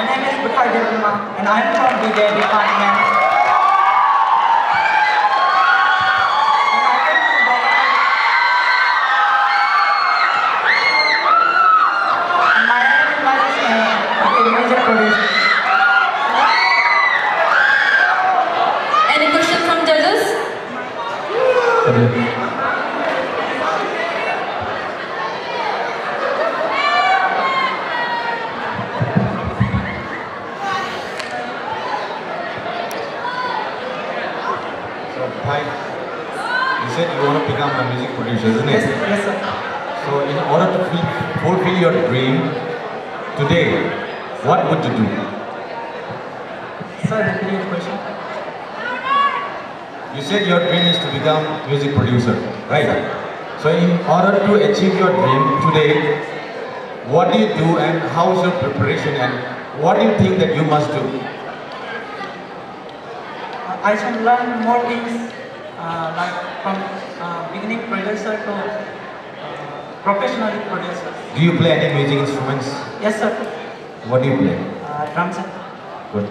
My name is Rabindra and I'm from DJ department. And I came to Bhavan. And my name is music producer. Any question from judges? Hi. You said you want to become a music producer, isn't it? Yes, sir. So in order to fulfill your dream today, what would you do? Sir, repeat your question. You said your dream is to become music producer, right? So in order to achieve your dream today, what do you do and how is your preparation and what do you think that you must do? I should learn more things like from beginning producer to professional producer. Do you play any music instruments? Yes, sir. What do you play? Drums. Good.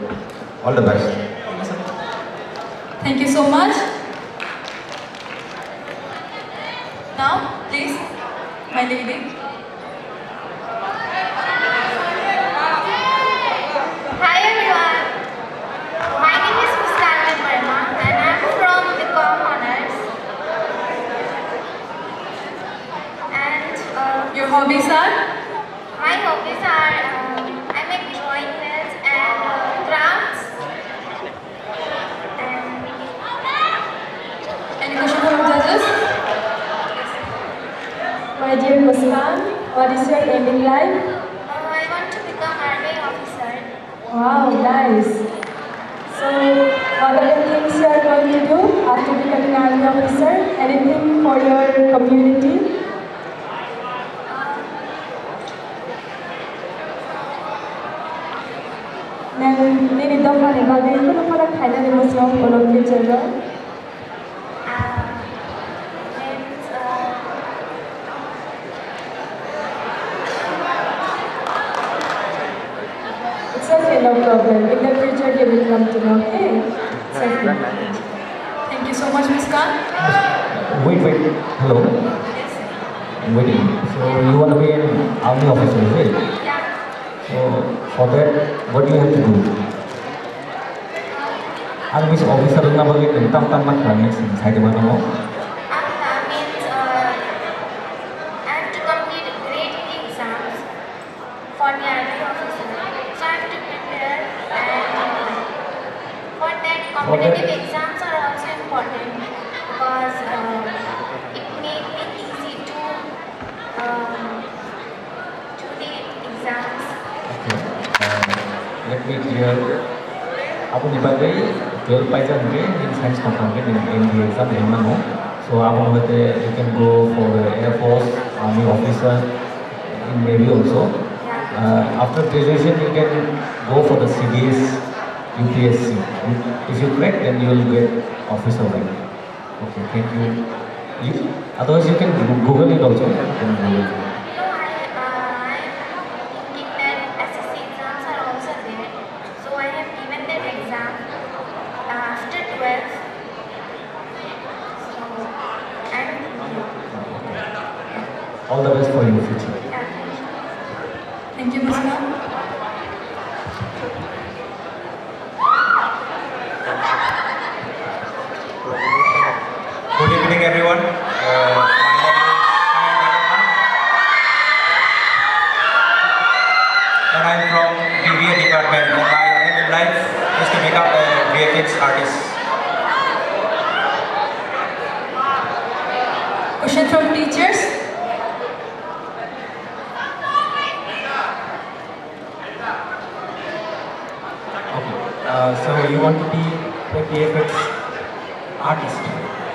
All the best. Yes, sir. Thank you so much. Now, please, my lady. Hi everyone, my name is Verma and I'm from the Honors. And Your hobbies are? my hobbies are I make drawings and crafts. And Any question from judges? My dear Muskan, what is your aim in life? I want to become army officer. Wow, nice. So, what are the things you are going to do after becoming army officer? Anything for your community? Nini daw pa rin bagay ko na parang kaya na mo siya ulog ni Jero. Means It's okay, no problem. In the future, you will come to know. Okay? It's okay. Thank you so much, Miss Khan. Wait. Hello. I'm waiting. So you want to be an army officer, is it? yeah. So for that, what do you have to do? Army officer na bagay tentang requirements inside the one. Means I have to complete grade exams for the army officer. So I have to prepare and for that competitive exams are also important because it make it easy to do the exams. Let me clear. Aku dibagai 12 pajan ke in science component in the exam mana. So aku berarti you can go for the Air Force, Army officer, in Navy also. After graduation you can go for the CDS, UPSC. If you crack, then you will get officer rank. Okay, thank you. Otherwise you can Google it also. You can Google it. I'm thinking that SSC exams are also there. So I have given that exam after 12th. So I'm thinking. All the best for your future. Yeah. Thank you, Miss Khan. Good evening, everyone. My name is and I'm from BBA department. And my aim in life is to become a VFX artist. Question from teachers? Okay. So you want to be a VFX artist?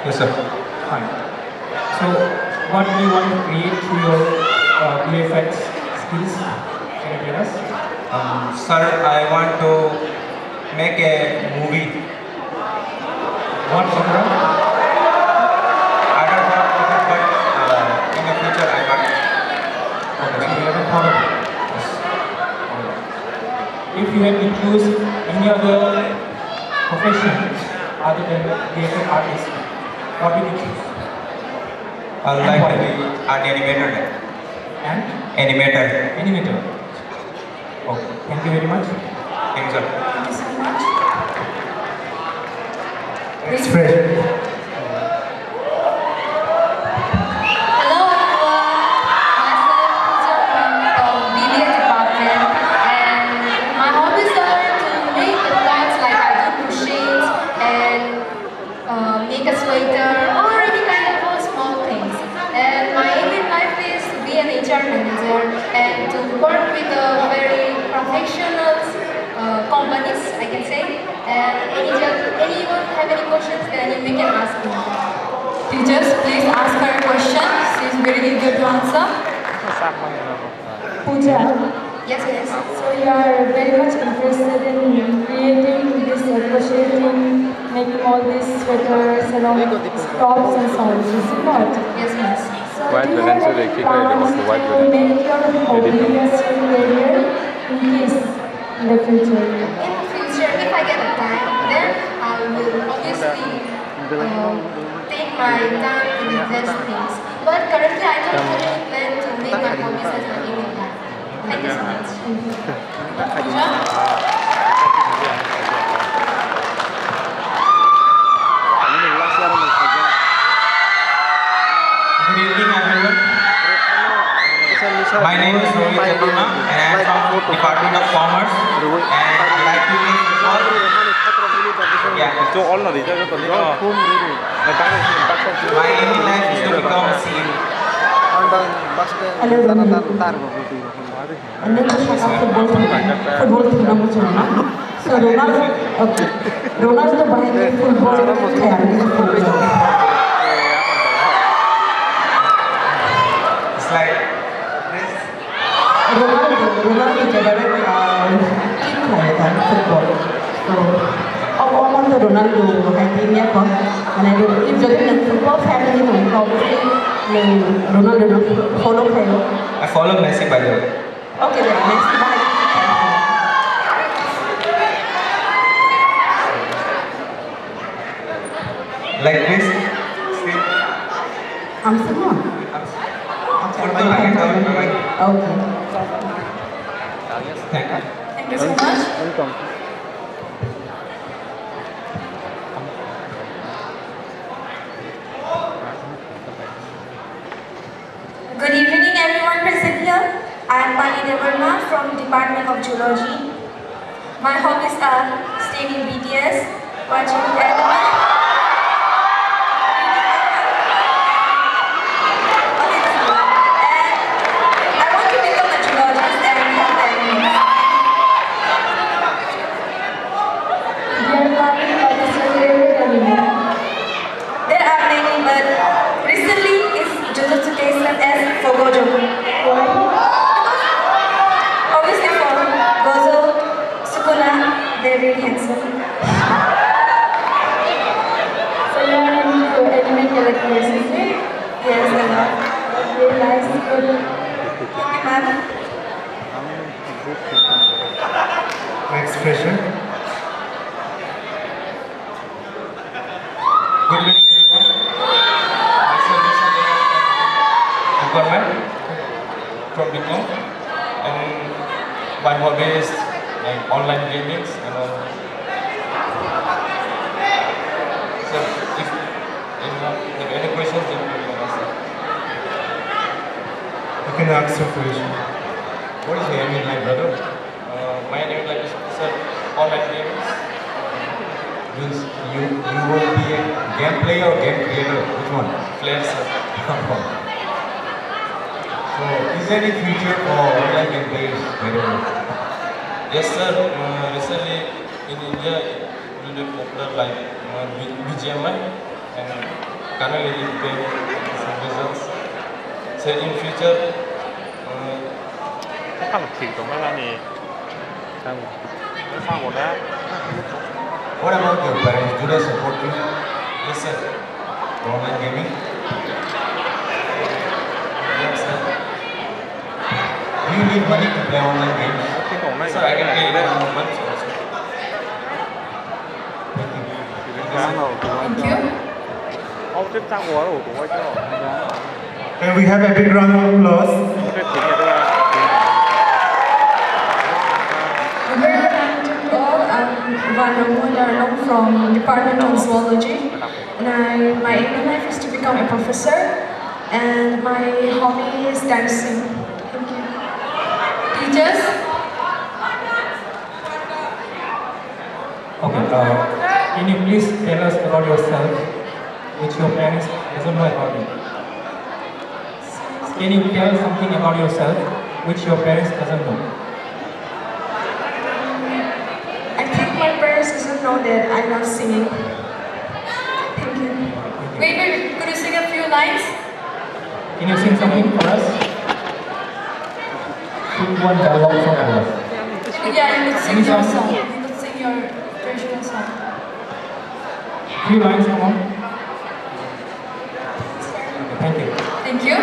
Yes, sir. Fine. So what do you want to create through your VFX skills? Can you tell us? Sir, I want to make a movie. What genre? I don't know, but in the future I want. Okay, so you haven't thought of it. Yes. Alright. If choose any other profession other than being an artist, what will you choose? I would like to be art animator. And Animator. animator. Okay, thank you very much. Thank you, sir. Thank you so much. Expression. Hello everyone, myself Pooja from BBA department, and my hobbies are to make clothes like I do crochets and make a sweater or any kind of small things. And my aim in life is to be an HR manager and to work with a very professional companies, I can say. And anyone have any questions, then you can ask me. Teachers, please ask her a question. She is very eager to answer. Pooja, Yes, yes. so you are very much interested in creating this crocheting, making all these sweaters and all tops and so on, is it not? Yes, miss. So White do you balance have is any like plans the white to balance. make your hobby a career in case in the future? In the future, if I get the time, then I will obviously take my time to invest things. But currently, I don't have any plan to make my hobbies as my aim in life. Thank you so much. Pooja? Good evening, everyone. My name is Rabindra, and I am from Department of Commerce. And I like to play football. Yeah. 저 얼른 이제 저 내가 My aim in life is to become a CA. Hello, Anda cakap football tu nama macam So Ronaldo, okay. Ronaldo banyak football kayak gitu. It's like this. Ronaldo jaga kick lah ya kan football. So, orang tu Ronaldo hai timnya kok. Mana itu if jadi nak football family tu, obviously Ronaldo nak follow kayo. I follow Messi, by the way. Okay, then next bye. Like this. See? Semua. Football lagi, tahun lagi. Okay. Thank you. Thank you so much. Good evening everyone present here. I am Pani Devarma from Department of Zoology. My hobbies are staying in BTS, watching anime, and I want to become a zoologist and help animals. Dear Pani, what is your favorite animal? There are many, but recently is Jujutsu Kaisen as for Gojo. Why? Obviously for Gojo, Sukuna, they're really handsome. So you are into anime characters, is it? Yes, a lot. Very nice. Good. Thank you, ma'am. Expression. Good evening, everyone. Myself is Bhavan from Vietnam, and my hobby is like online gaming and all. So, if you have any questions, then you can ask. You can ask a question. What is your aim in life, brother? My aim in life is online gaming. Means you will be a game player or game creator? Which one? Player, sir. So, is there any future for online game players? By the way? Yes, sir. Recently in India, it really popular like BGMI and currently it gave some results. So in future, 他看了挺懂的那你，看我，没看我的。 What about your parents? Do they support you yes, sir. for online gaming? Yes, sir. Do you need money to play online games? 听懂那 Sir, I can pay 个。 in 1 month also. Thank you. And we have a big round of applause. I'm from Department of Zoology, and my aim in life is to become a professor, and my hobby is dancing. Thank you. Teachers? Okay, can you please tell us about yourself, which your parents doesn't know about you? Can you tell something about yourself, which your parents doesn't know? I think my parents doesn't know that I love singing. Thank you. Wait, could you sing a few lines? Can you sing something for us? Sing one dialogue song for us. Yeah, you could sing your song. You could sing your traditional song. Few lines, come on. Thank you. Thank you.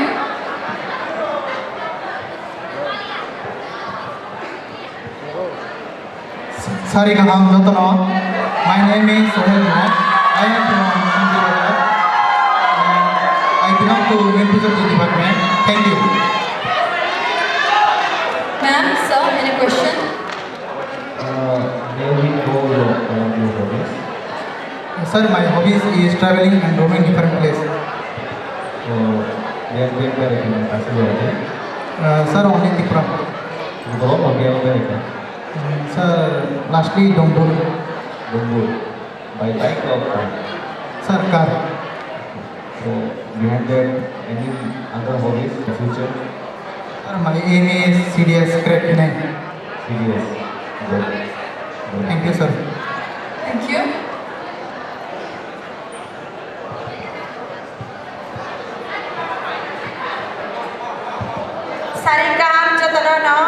Sorry, Kaham Jotono. My name is Sohel Mohan. I am from Chandigarh. I belong to Music Department. Thank you. Ma'am, sir, any question? May we know your hobbies? Sir, my hobbies is traveling and roaming different places. So, where can you pass away? Sir, only Tripura. Go or where? Sir, lastly, Dombur. Dombur. By bike or car? Sir, car. So, behind that, any other hobbies in the future? Sir, my aim is CDS grade 9. Serious. Good. Thank you, sir. Thank you. Sarikam Jotono,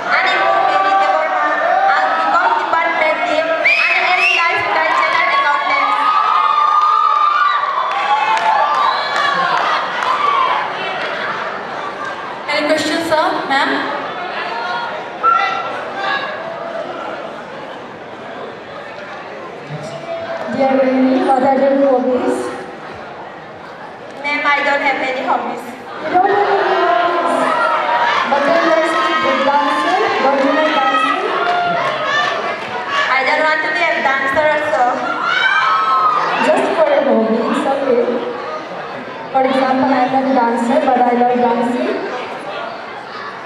Animu Baby Deborma, I'll become department team and end life cultural accountant. Any questions, sir? Ma'am? Dear Baby, what are your hobbies? Ma'am, I don't have any hobbies. You don't have any hobbies. But then there's good dancing. Don't you like dancing? I don't want to be a dancer also. Just for a hobby, it's okay. For example, I'm not a dancer, but I love dancing.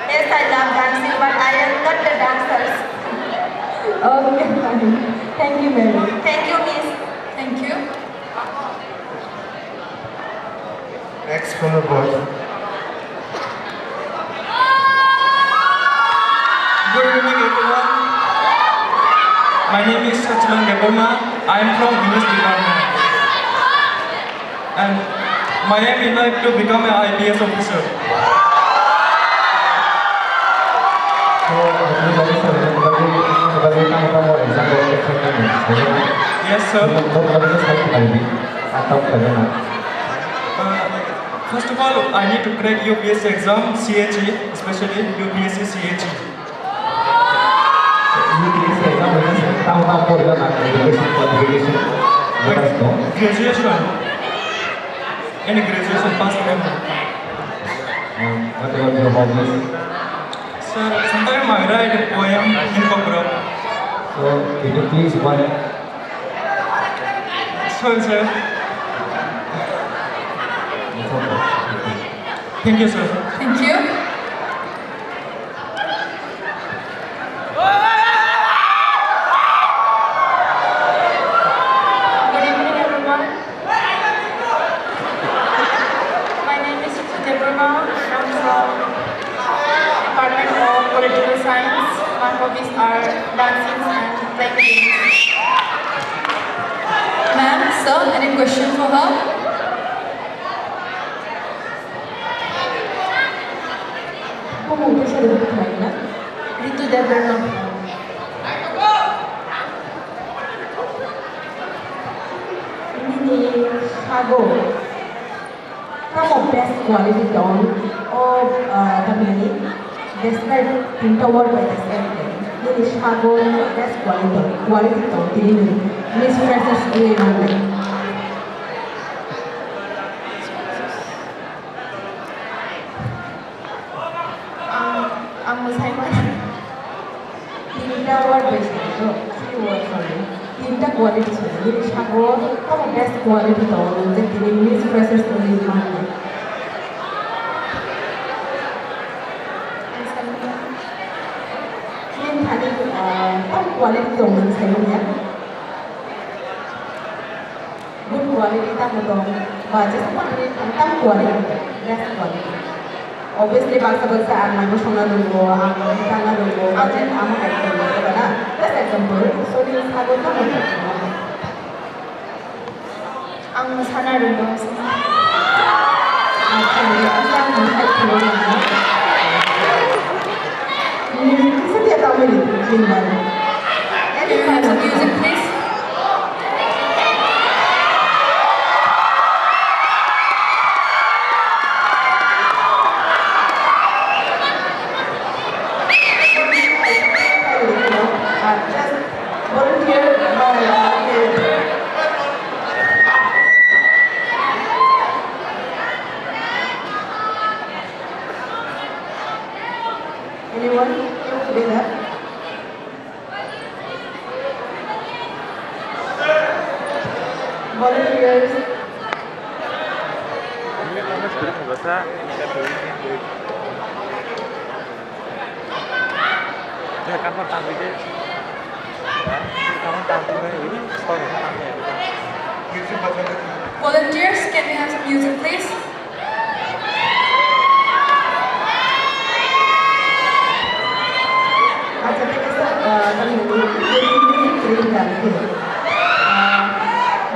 Yes, I love dancing, but I am not the dancers. Okay, fine. Thank you very much. Thank you, miss. Thank you. Next color board. Good evening, everyone. My name is Sachman Deborma. I am from English department. And my aim in life to become an IPS officer. So, Yes, sir. First of all, I need to crack UPSC exam, CHE, especially UPSC CHE. Graduation. Any graduation pass member. What about your hobbies? Sir, sometimes I write a poem in Kokborok. So, can you please one? Sorry, sir. It's okay. Thank you, sir. Thank you. Good evening, everyone. My name is Deborma. I'm from Department of Political Science. My hobbies are dancing and playing games. Ma'am, sir, any question for her? Kung siya rin na? Rito Deborma. Ini Hago. Kamu best quality down of the meaning. Describe introvert by the same thing. ini sago best quality to ini Miss Freshers ini mana? Ang masay man. Tinta word best itu, three words only. Tinta quality ini sago kamu best quality to ini Miss Freshers ini mana? Quality dong mình thấy nhé, good quality ta một dong, và just tăng quality, best quality. Obviously bangsa-bangsa ang emotional dulu, ang tangan dulu, budget ang mga dulu, diba? That's example. So di sago ta mo. Ang masana rin mo. Actually, ang tangan mo ay tuloy na. Isa dia tahu ini, lingkungan. Can you have some music, please? Just volunteer. Anyone? You want to do that? Volunteers. Ini kamu sebelum bahasa bisa beli. Ya kan pertama ini. Kamu tampilnya ini soal namanya. Volunteers, can we have some music, please? Aja kita kami ini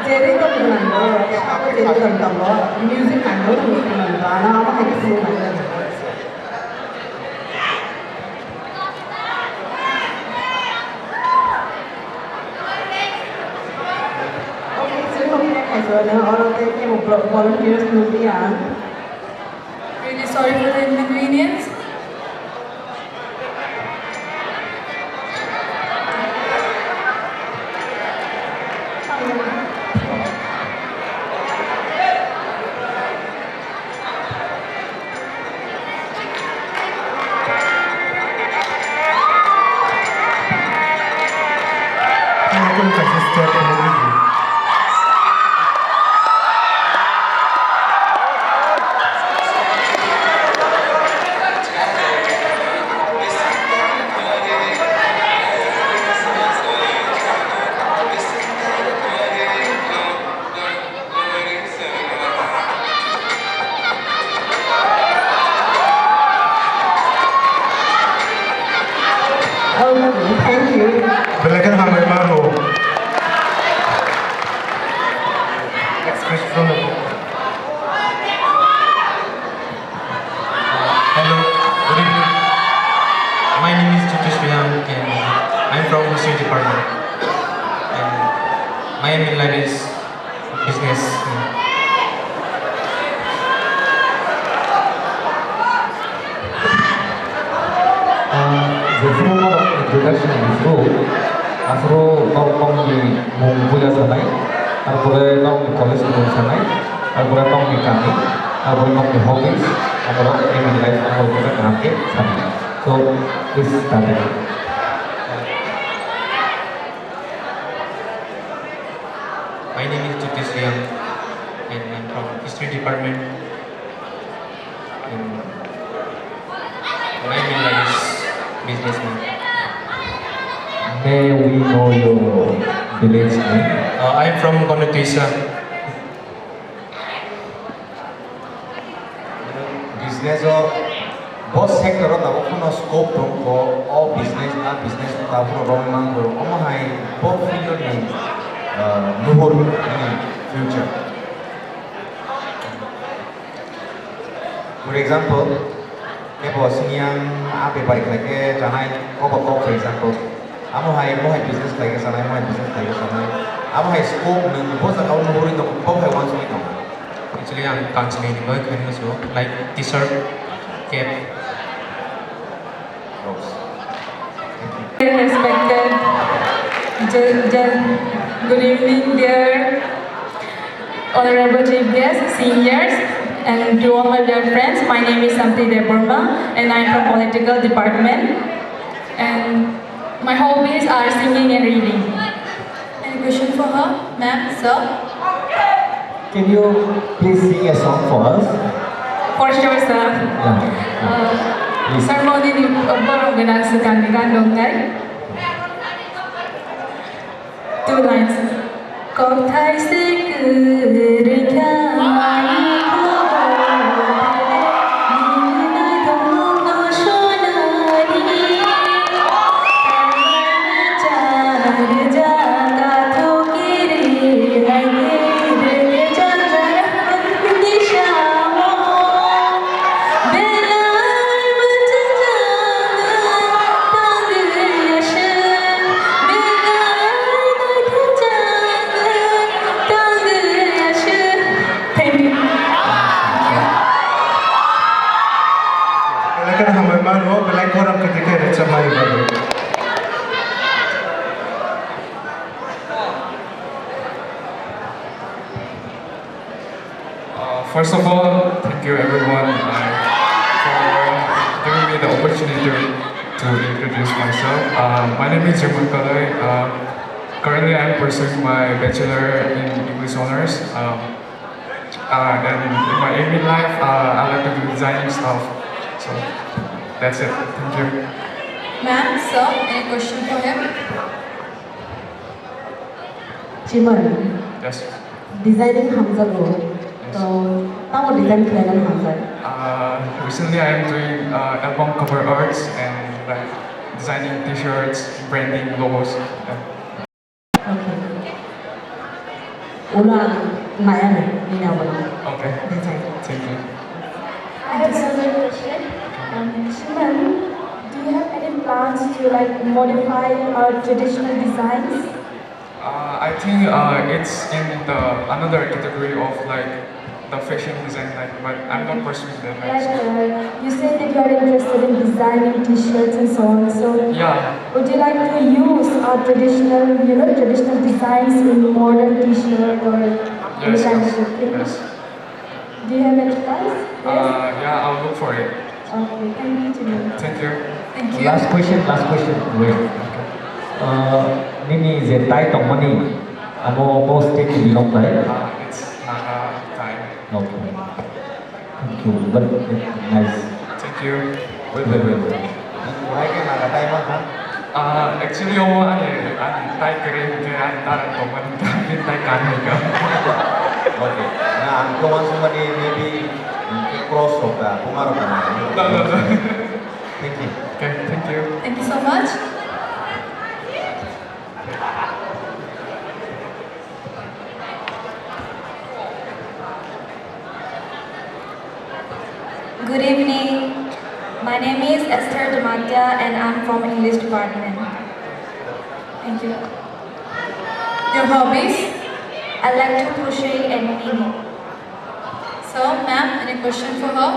jadi itu dengan apa jadi tentang music and music dengan apa lagi semua. Oke, sebelumnya kayak orang yang mau volunteers kemudian. Really sorry for the inconvenience. Thank you. Belajar hamil baru. Express from. Hello, good evening. My name is Supperstar and I'm from history department. And my aim in life is business. The formal introduction is afro nong di kuliah sanai, apalagi nong di college di sanai, apalagi nong di kami, apalagi nong di hobbies, apalagi aim in life apalagi kami sanai. So this is started. My name is Supperstar and I'm from history department. And my aim in life is businessman. May we know your village name? I'm from Konotisa. Business both sector na ko scope ko all business ta ko rong mang ko hai both field ni nuhur ni future. For example, kepo singyang ape balik lagi janai ko for example. Amo hai business lagi sana, business lagi sana. Amo hai scope ni both sa kau nuhur itu both hai one sini kau. Actually, I'm constantly working as well, like t-shirt, cap. Rose. Thank you. Good evening, dear honorable chief guests, seniors, and to all my dear friends. My name is Samti Deborma, and I'm from political department. And my hobbies are singing and reading. Any question for her, ma'am, sir? Can you please sing a song for us? For sure, sir. Please. Sir, mau di organisakan dengan dongeng. Two lines. Kau thay se First of all, thank you everyone for giving me the opportunity to introduce myself. My name is Jerman Kalai. Currently, I'm pursuing my bachelor in English honors. And in my aim in life, I like to do designing stuff. So that's it. Thank you. Ma'am, sir, any question for him? Jiman, Yes. designing Hamza go. So, how design plan Hamza? Recently, I'm doing album cover arts and like designing T-shirts, branding logos. Yeah. Okay. Ulang Naya ni nawa. Okay. Design. Thank you. I have another question. Shiman, do you have any plans to like modify traditional designs? I think it's in the another category of like the fashion design, like, but I'm not pursuing that. Like you said that you are interested in designing T-shirts and so on. So Yeah. would you like to use traditional, traditional designs in modern T-shirt or any Yes. kind Yes. of thing? Yes. Do you have any plans? Yes. Yeah, I'll look for it. Okay, thank you to know. Thank you. Thank you. Last question. Wait. Nini is a Thai company. Amo mo state belong Thai. It's Naga time. Okay. Thank you. But nice. Thank you. Wait. Why can I time on? Actually, I'm Thai keren ke antara teman tapi Thai kan juga. Okay. Nah, I'm going somebody maybe cross of the Kumar. No. Thank you. Okay, thank you. Thank you so much. Good evening. My name is Esther Damatya and I'm from English department. Thank you. Your hobbies? I like to crochet and knitting. So, ma'am, any question for her?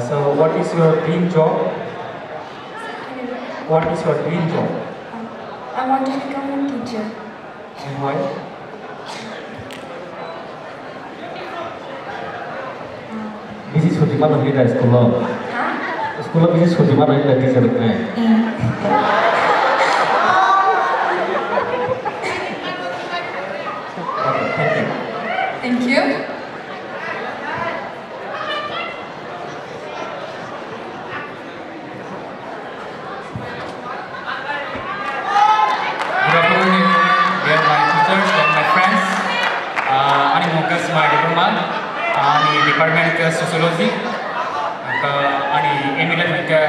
So what is your dream job? What is your dream job? I want to become a teacher. And why? This is Sujima Rohini dari sekolah. Sekolah this is Sujima Rohini dari teacher kan? Okay, thank you. Thank you. Good afternoon, dear my teachers and my friends. Ani Mokas my diploma. Ani department ke sociology. Ani emilan ke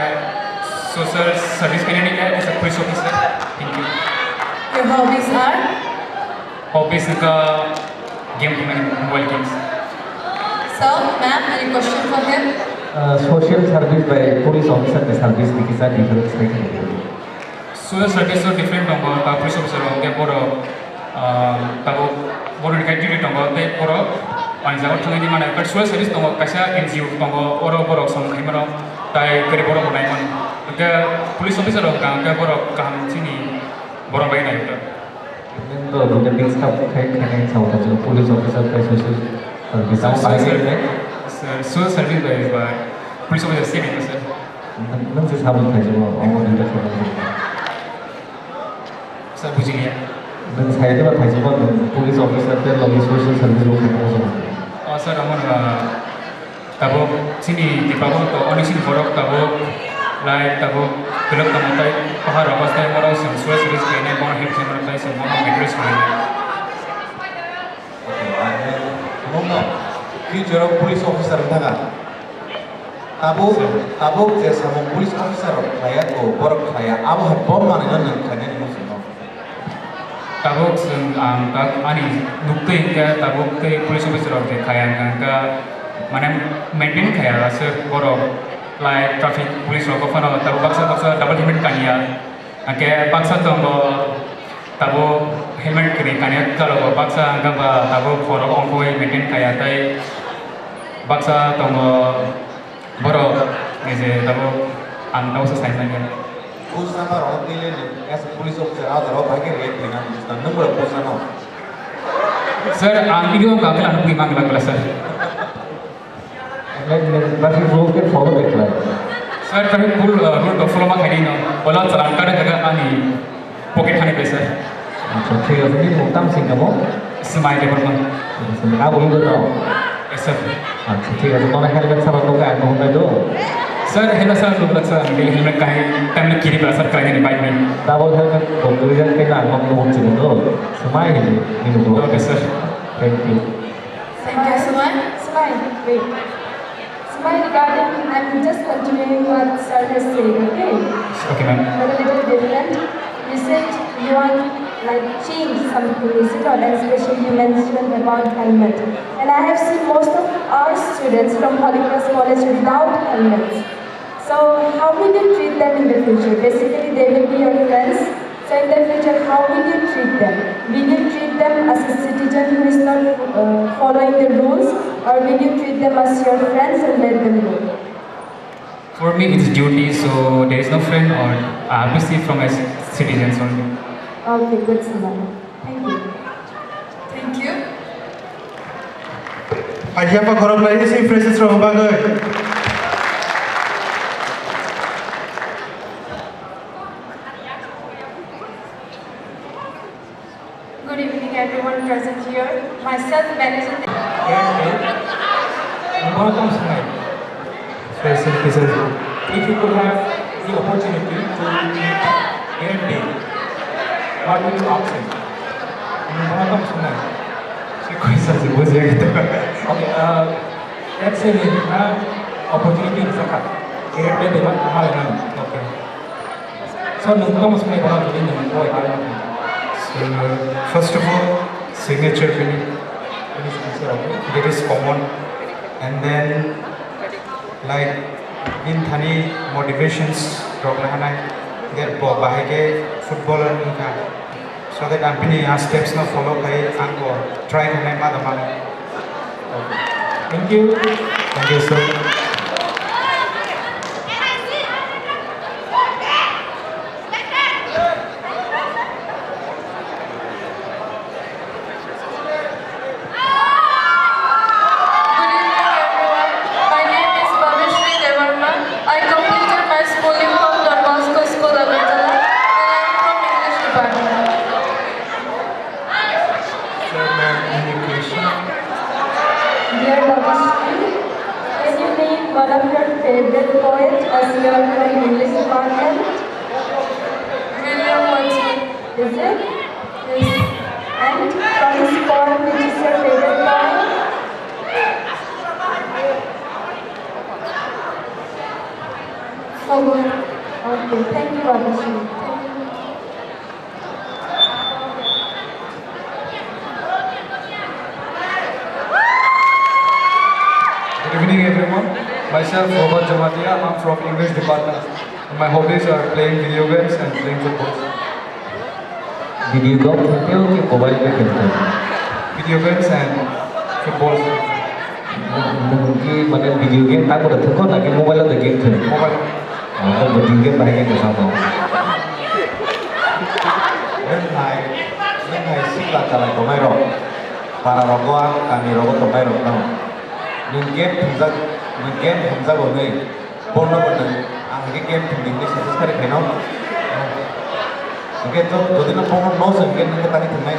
social service pendidikan as a police officer. Thank you. Your hobbies are? Hobbies ke game pemain mobile games. So, ma'am, any question for him? Social service by police officer the service dikisah difference like Social service so different dong, ta police officer dong, dia poro, tahu poro dikai duty dong, dia poro, anjau tu ni mana, but social service dong, kasih NGO dong, Kokborok Song, kami mana, tai kiri poro mana iman. Angka police officer dong, angka borok kaham sini borok bayi naik tuh. Nên rồi mình biết sao cái này sau đó chúng police officer phải xử sự vì sao phải cái đấy Social service bayi bayi police officer sini tuh sir. mình sẽ sao mình phải dùng ông mình đã phải Saya bujing ya. mình thấy đó phải dùng mình police officer tên là social service luôn không dùng. Oh sir, namun tabuk sini di bawah tuh, oni sini borok tabuk like tabuk gelap tamu tay pahar awas tay moro social service kayaknya mau help sih menurut saya semua mau address kayaknya. 뭔가 future police officer 다가 tabuk je sama police officer kaya ko borok kaya abu hat bom mana nan kanya ni musuh Tabuk tak ani nukte hingga tabuk ke police officer oke kaya angka mana maintain kaya rasa borok like traffic police rokok fana tabuk baksa double helmet kanya angke baksa tunggu tabuk helmet kini kanya kalau baksa angka tabuk borok ongkoi maintain kaya tay baksa tunggu borok ngeze tabuk anda usah saingan. Post nama orang ini as a police officer ada orang bagi rate dengan nombor post nama. Sir, ini juga kami anu gimana kalau sir? Nên bác sĩ rule cái follow back lại. Sir, kami rule to follow mak hari no. Olah jalan kada jaga ani pocket hani pe sir. Thì ở đây một tâm sinh kamu, Smile table man. à boleh dulu. Yes sir. Thì ở đây helmet sama tu kan, mau dah tu. Sir, helmet sir dulu sir. Ambil helmet kami time kiri belah sir kerana ni bike ni. Double helmet, kemudian kena ngom ngom sini tu. Semai ini tu. Okay sir. Thank you. Thank you so much. Smile. Wait. Smile regarding, I'm just continuing what sir has said, okay? Okay ma'am. But a little different. You said you want like change something, is it not? And especially you mentioned about helmet. And I have seen most of our students from Kokborok College without helmets. So how will you treat them in the future? Basically, they will be your friends. So in the future, how will you treat them? Will you treat them as a citizen who is not following the rules, or will you treat them as your friends and let them go? For me, it's duty, so there is no friend or I have to see from as citizens only. Okay, good smile. Thank you. Thank you. I have a Kokborok ladies in phrases from Bhavan. Good evening, everyone present here. Myself, managing the Welcome smile. Special pieces. If you could have the opportunity to get paid, what would you opt in? Welcome smile. Okay, let's say we have opportunity in Sakat. Get paid dengan mahal kan? Okay. So, welcome smile kalau ini yang boleh kalian. So first of all, signature finish. That is common. And then like in thani motivations rokna get bahage footballer nika so that I'm pini steps na follow kai angko try kanai madamang. Thank you. Thank you sir. I completed my schooling from Don Bosco School, Rabindra, and I'm from English department. Sir, ma'am, any question? Dear Rabindra, can you name one of your favorite poets as you are from English department? William Wordsworth. Is it? Yes. And from his poem, which is your favorite poem? Okay, thank you, Abhishek. Good evening everyone. Myself, Bhavan, I'm from English department. My hobbies are playing video games and playing football. Video game खेलते हो कि mobile में खेलते हो? Video games and football. कि मतलब video game tak boleh tengok lagi mobile ada game खेल. Mobile. Untuk berjingkir baiknya ke sana. Nên ngày sinh là trả lại của mày rồi. Para rogoan kami rogo to mày rồi đâu. Nhưng game thùng ra của người bốn nó vẫn cái game thùng mình đi sẽ rất cái nó. Cái to tôi tin nó bốn nó sẽ game nó tadi thùng này.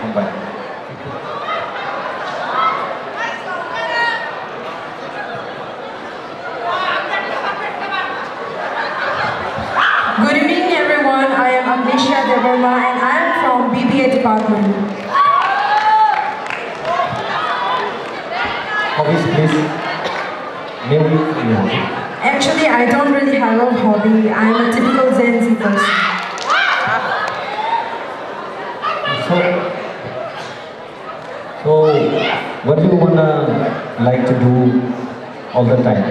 Không phải. Good evening, everyone. I am Amnesia Devarma, and I am from BBA department. Hobbies, please. Maybe. Actually, I don't really have a hobby. I am a typical Gen Z person. So, what do you wanna like to do all the time?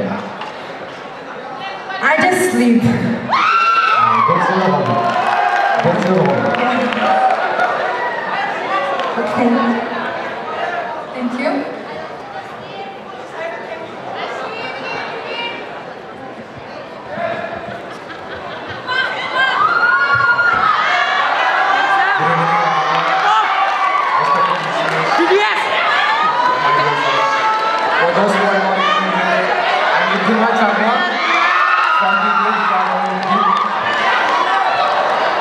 I just sleep. That's your hobby. That's your hobby. Okay. Thank you. For those who are not in here, I'm Rabindra from the department.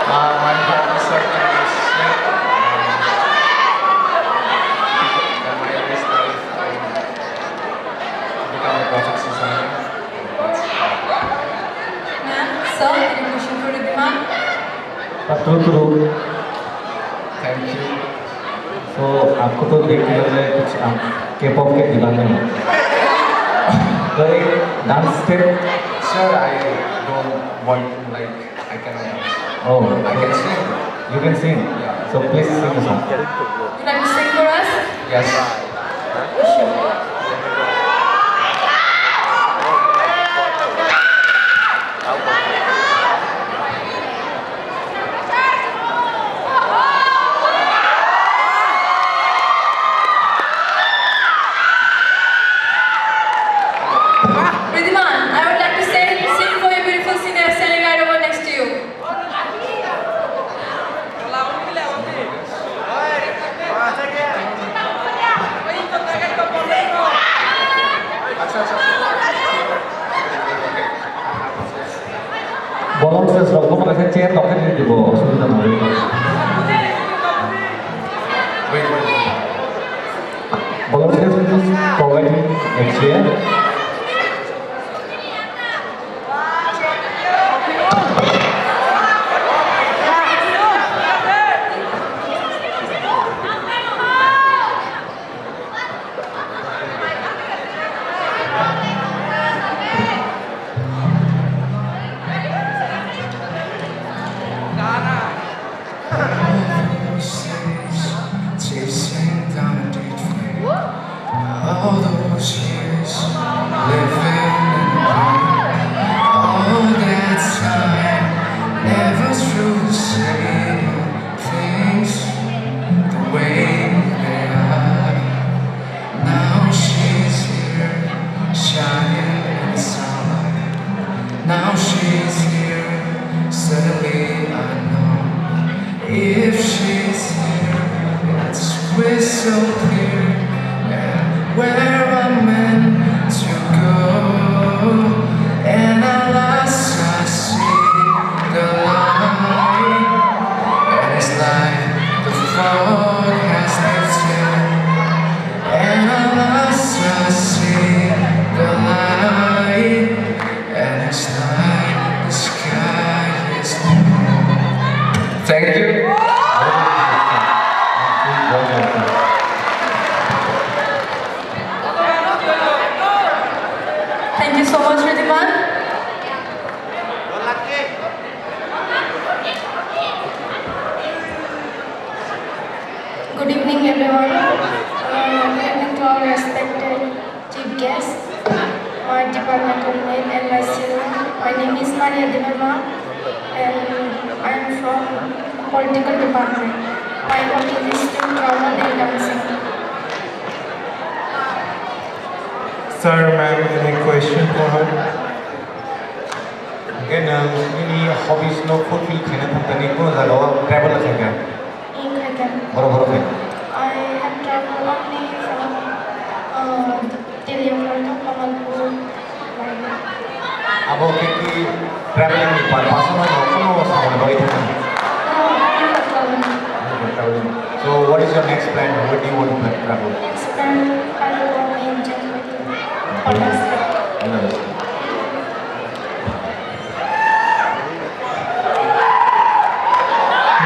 My hobby circle is sleep. And my aim is to become a graphics designer. Sir, any question for Ridhima? True. Thank you. So, आपको तो देखने लग रहा है कुछ K-pop के दीवाने हो। तो एक dance step. Sir, I don't want like I cannot dance. Oh, I can sing. you can sing. Yeah. So please sing a song. Would you like to sing for us? Yes. Ridhima, I would like to sing for a beautiful singer standing right over next to you. Volunteers logo mereka chair token di bawah sudah tahu. Wait. Volunteers please provide a chair. Chasing down a dead flame. All those years living in the pain. All that time never truly saying things the way they are. Now she's here, shining in the sunlight. Now she's here, suddenly I know. If she's here, it's crystal clear and where I'm meant to go. And at last I see the light, and it's like the fog has lifted. And at last I see the light, and it's like the sky is blue. Thank you. Thank you so much, Ridhima. Good evening, everyone. Good evening to our respected chief guests, my departmental name and myself. My name is Maria Devarma, and I am from political department. My hobby is to travel and dancing. Sir, ma'am, any question for her? Again, ini hobbies no fulfill kena tentang ko zalo travel lah saya. Boro-boro kan. I have traveled only from Delhi, Kamalpur, like that. Abo ki traveling ni pasan no kono sama bagi tu. Traveling. So what is your next plan? What do you want to travel? Next plan, I will go in January.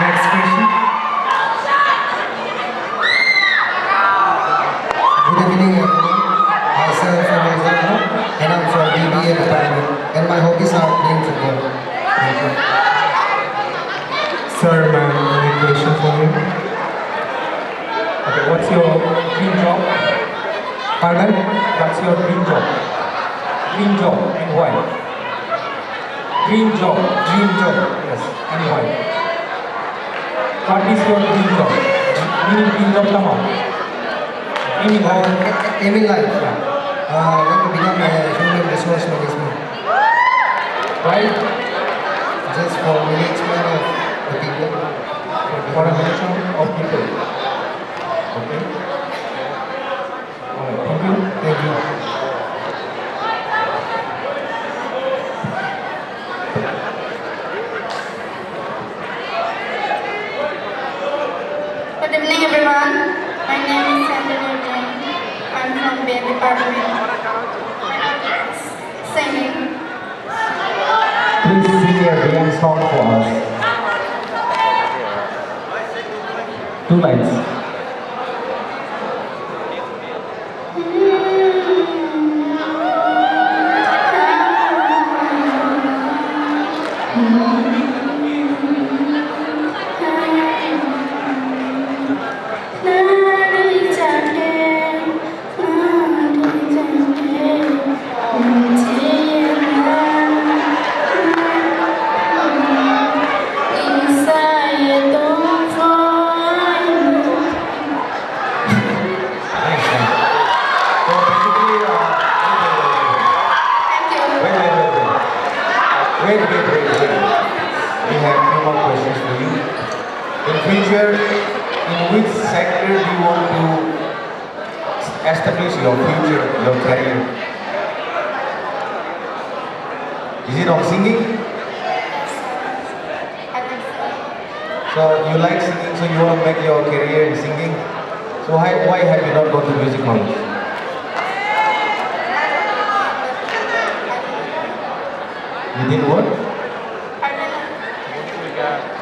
Next question. Good evening everyone. Myself Rabindra and I'm from BBA department and my hobbies are playing football. Thank you. Sir, ma'am, any question for you? Okay, what's your dream job? Pardon? What's your dream job? Dream job and why? Dream job. Yes, and why? What is your dream job? Meaning dream job come on. Meaning how? Aim in life. I want to become a human resource management. Why? Just for management of the people. For a management of people. Okay. Alright, thank you. Thank you. Good evening, everyone. My name is Sandra Jane. I'm from BA department. My hobby is singing. Please sing a Bhavan song for us. 2 lines. Wait. We have few more questions for you. In future, in which sector do you want to establish your future, your career? Is it on singing? So you like singing, so you want to make your career in singing? So why have you not gone to music college? You didn't what?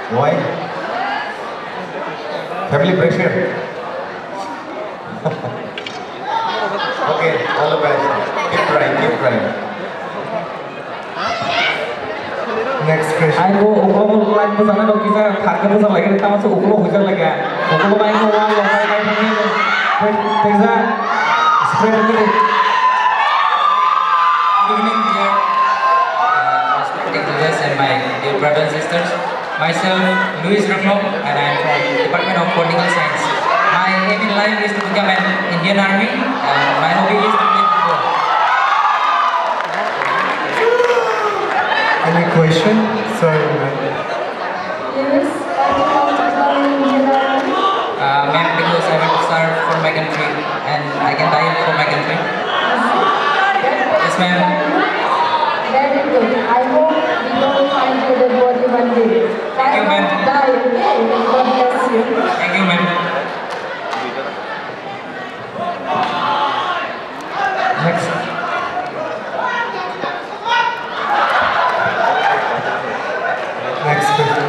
Why? Family pressure. Okay, all the best. Keep trying. Next question. Ai go uklo line po sana dong kita thak ke sana lagi kita masuk uklo hujan lagi ya. Uklo main ko wang lokal kayak gini. Teza spread a little. Good evening, dear respected leaders and my dear brothers and sisters. Myself, Louis Rukno, and I am from Department of Political Science. My aim in life is to become an Indian Army, and my hobby is to play football. Any question? Sorry, ma'am. Yes, I want to join Indian Army. Ma'am, because I want to serve for my country, and I can die for my country. Yes, ma'am. Very good. I hope we don't find you the body one day. Thank you, ma'am. Die, okay? God bless you. Thank you, ma'am. Next. Next question.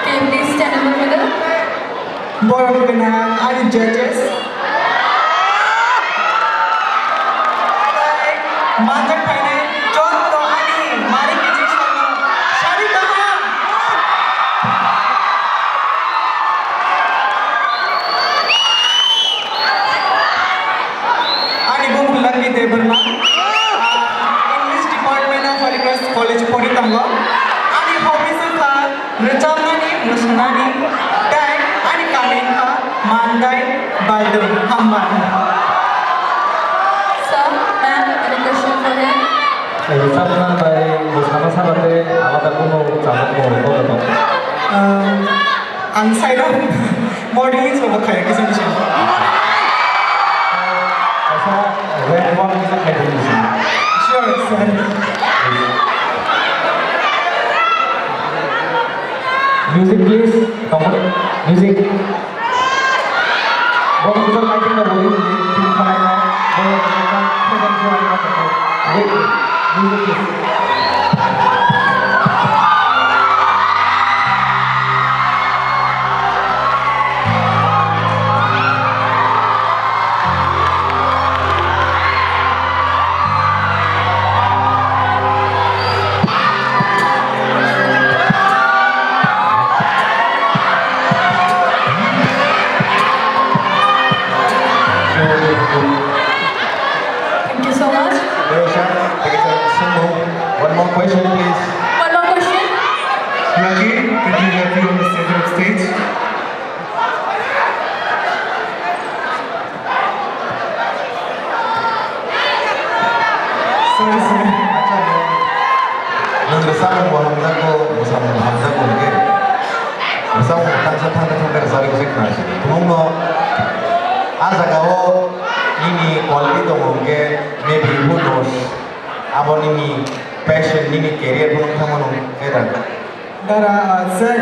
Can you please stand in the middle? Board, we can have any judges. Manjat paine, Chotto ani, Mari Kiji Shono, Shari kaha? Ani Bung Langi Debarma, English Department of Orchestra College Poritango. Ani hobbies are Rachamani, Musnani, Dai. 쌈나바의 뭐 사마사마데 아마다 꾸노 자몽고 거거든. Ang say đó modeling so một thầy cái gì chứ? 그래서 랩과 기사 해드리고 있습니다. Sure, sir. Music please. Music. Vâng, chúng tôi hãy tiếp tục với chương trình này. Vâng, chúng ta sẽ đến với các bạn. Wait, music please. Thank you so much. One more question, please. One more question. Lucky, can you help you on the center of stage? Sorry, sir. Nung bersama Muhammad ko, bersama Muhammad ko ke, bersama tangsa tangga resari kusik nasi. Tunggu, asa kau ini quality tu mungkin maybe who knows, abon ini passion ini career pun kamu ada. Dara, sir,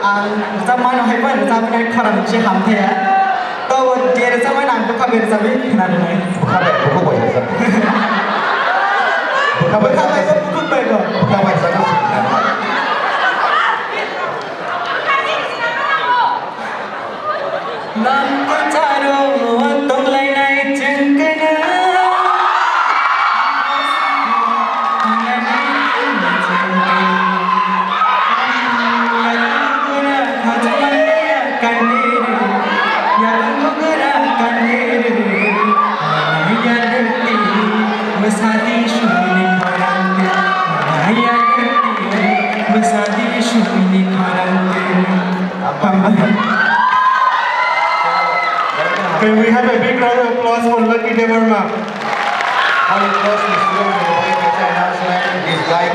ang zaman ng heaven, zaman ng karam siya hamte ya. To dia zaman ang buka ber zaman na na. Buka boleh sah. Buka ber buku ber ko. Buka boleh sah. Nam ko charo tong lai nai chengkana. Can we have a big round of applause for Lucky Devarma?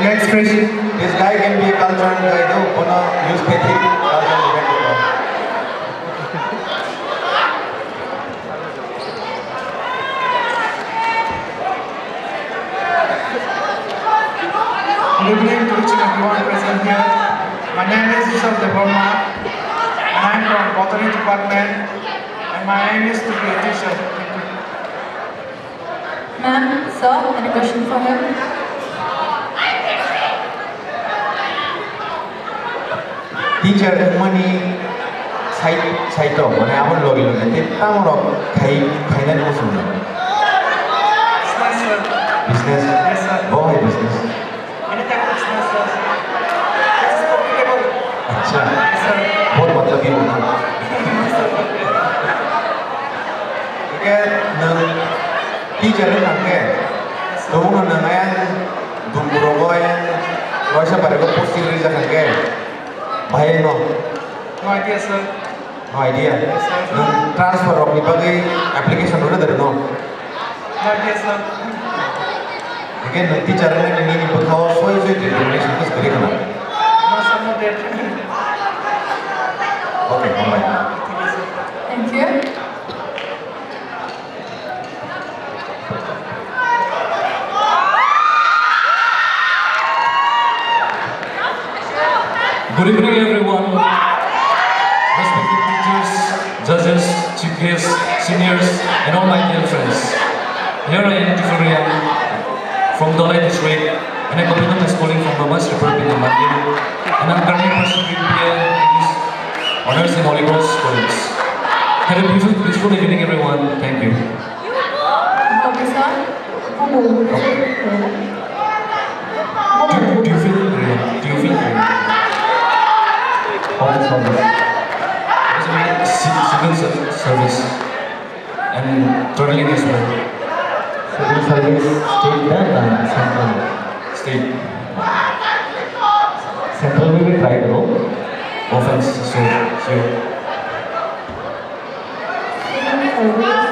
Next question. This guy can be a cultural guy though, puno use petty cultural event. Good evening to each and everyone present here. My name is Yusuf Devarma and I'm from Botany Department and my aim is to be a teacher. Thank you. Ma'am, sir, any question for him? Teacher money side to mana abon logi logi nanti tamoro kai nan musuh. Business, sir. Business. Yes, sir. Boy business. Any type of business, sir. This is profitable. अच्छा. Yes, sir. बहुत मतलब ये होना. Oke, nang teacher nang ke, domo nang ayan, dumburogo ayan, roisa pada ko posting risa nang ke, bahaya no. No idea, sir. No idea. Yes, sir. Nang transfer of ni bagai application udah dari no. No idea, sir. Oke, nang teacher nang ini berkawan soal determination itu sekali kena. No, sir, not yet. Oke, bye. Thank you. Good evening, everyone. Respected teachers, judges, chief guests, seniors, and all my dear friends. Here I am, Tifurian, from Dolai District, and I completed my schooling from Bhavan Republic in Mandir, and I'm currently pursuing BA English Honors in Holy Cross College. Have a peaceful evening, everyone. Thank you. Okay, sir. Do you feel great? Do you feel great? Public service. Civil service and traveling as well. Civil service state dan central. State. Central we will try to. Offense, so here. Civil service,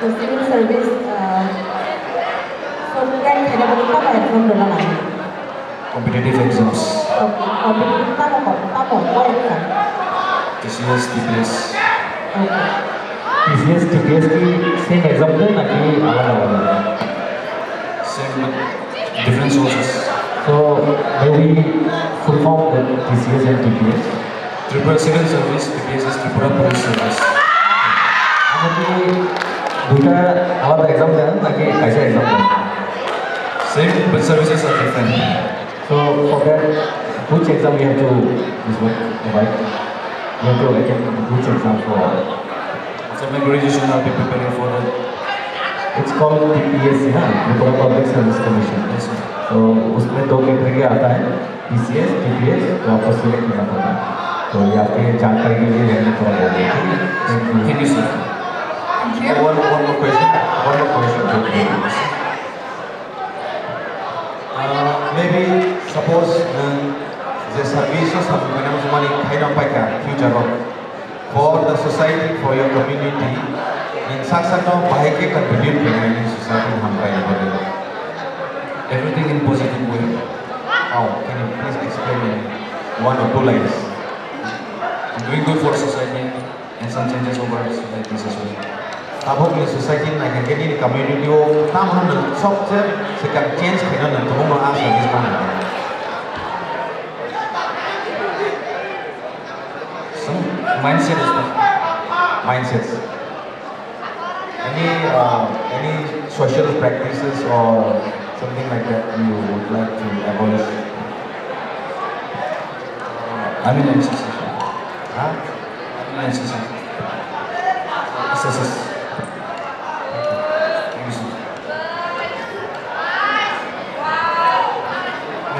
so civil service exam đó là gì? Competitive exams. Okay, competitive ta một what exam? TCS, TPS. Okay. TCS, TPS की same exam थे ना कि अलग-अलग है? Same but different sources. So maybe full form the TCS and TPS. Tripura Civil Service, TPS is Tripura Police Service. हमें दूसरा अलग exam है ना कि कैसे exam है? Same but services are different. So for that, which exam we have to this one provide? We have to attend which exam for? After my graduation, I'll be preparing for that. It's called TPS, ना Tripura Public Service Commission. Yes, sir. तो उसमें दो category आता है TCS, TPS, तो आपको select करना पड़ता है. तो ये आपके जानकारी के लिए रहने थोड़ा बहुत है. Thank you, sir. Thank you. One more question. Maybe suppose the services of money kind of like a future for the society, for your community, and such no bahai ke contribute in society everything in positive way. How can you please explain in one or two lines? Doing good for society and some changes over society as well. Abo ni society na kan gani community o tam hanu sok se kan change khina na to mo asa this man. Some mindset as well. Mindsets. Any social practices or something like that you would like to abolish? I mean exercise. Huh? Exercise. Exercise.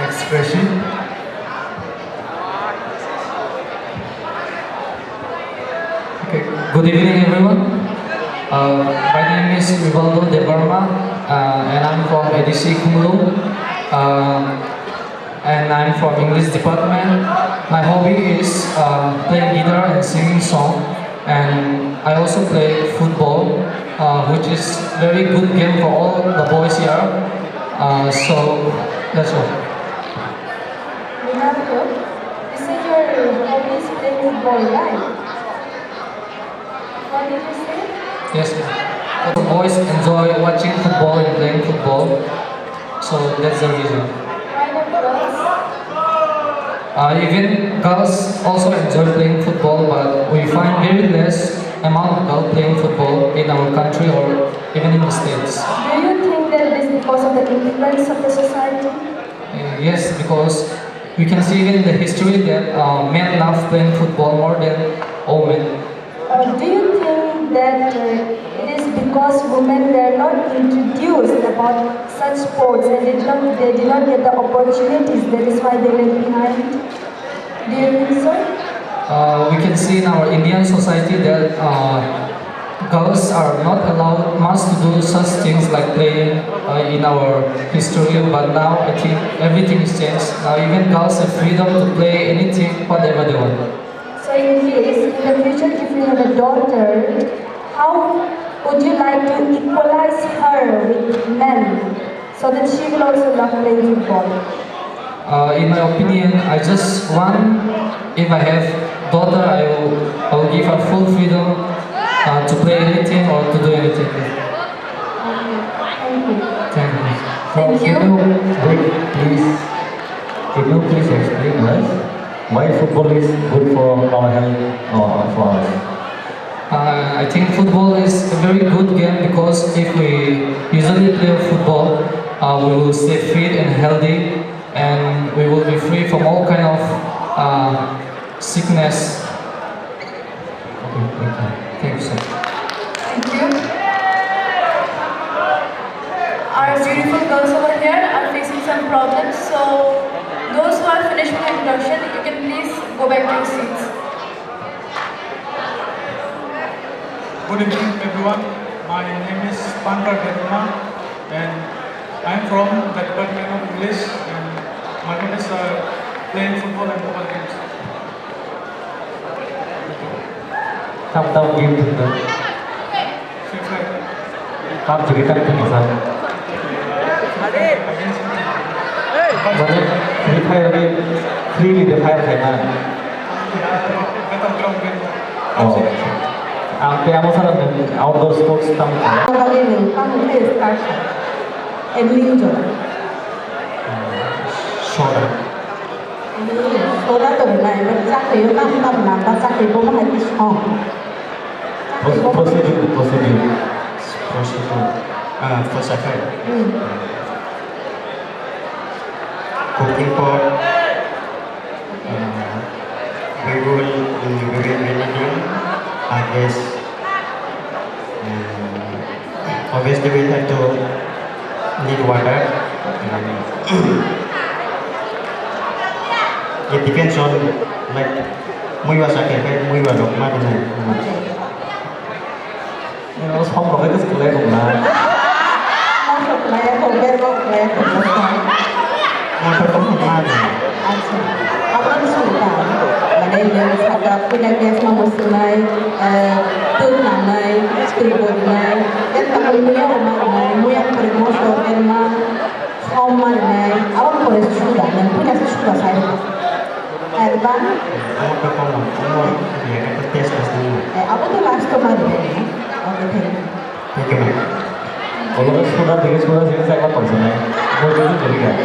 Next question. Okay. Good evening, everyone. My name is Rabindra and I'm from EDC Kumlu. And I'm from English department. My hobby is playing guitar and singing song. And I also play football, which is very good game for all the boys here. So that's all. Remember, you said your hobby is playing football, right? What did you say? Yes, ma'am. The boys enjoy watching football and playing football. So that's the reason. Why not girls? Even girls also enjoy playing football, but we find very less amount of girls playing football in our country or even in the States. Do you think that it is because of the influence of the society? Yes, because we can see even in the history that men love playing football more than women. Do you think that it is because women were not introduced about such sports and they did not get the opportunities, that is why they were behind? Do you think so? We can see in our Indian society that girls are not allowed much to do such things like playing in our history, but now I think everything is changed. Now even girls have freedom to play anything, whatever they want. So in the future, if you have a daughter, how would you like to equalize her with men so that she will also love playing football? In my opinion, I just want, if I have daughter, I will give her full freedom to play anything or to do anything. Thank you. Thank you. Thank you. Can you please explain us why football is good for our health or for us? I think football is a very good game because if we usually play football, we will stay fit and healthy, and we will be free from all kind of sickness. Okay, thank you. Thank you, sir. Thank you. Our beautiful girls over here are facing some problems, so those who are finished with the introduction, you can please go back to your seats. Good evening, everyone. My name is Pankar Dharma, and I'm from the Department of English, and my hobbies are playing football and mobile games. Tahu game itu. Free Fire. Kamu cerita ke kita? Against Mana free fire lagi free di fire kayak mana? Oh, apa yang mau saran outdoor sports tamu? Bagi ni, kamu ni start. Ending je. Soda. Soda tu ni, macam tu yang kamu tak nampak, macam tu pun macam song. Procedure. For second. Cooking pot. We will anything. I guess. Obviously, we have to need water. It depends on like muy sakit, muy dok mana. Nó không có cái sức lệ cũng là Không được lẽ, không biết không lẽ, không có song. Motor kamu mana? Abang suka. Mana yang ada punya gas mamusunai, tunanai, tribunai, dan tak punya rumah muya promosi firma, homanai, abang boleh suka dan punya suka saya. Abang, Kamu dia kata tes pasti. abang tu last kemarin ni. Okay. Thank you, ma'am. kalau sudah dengan saya nggak tahu sih, mau jadi kan?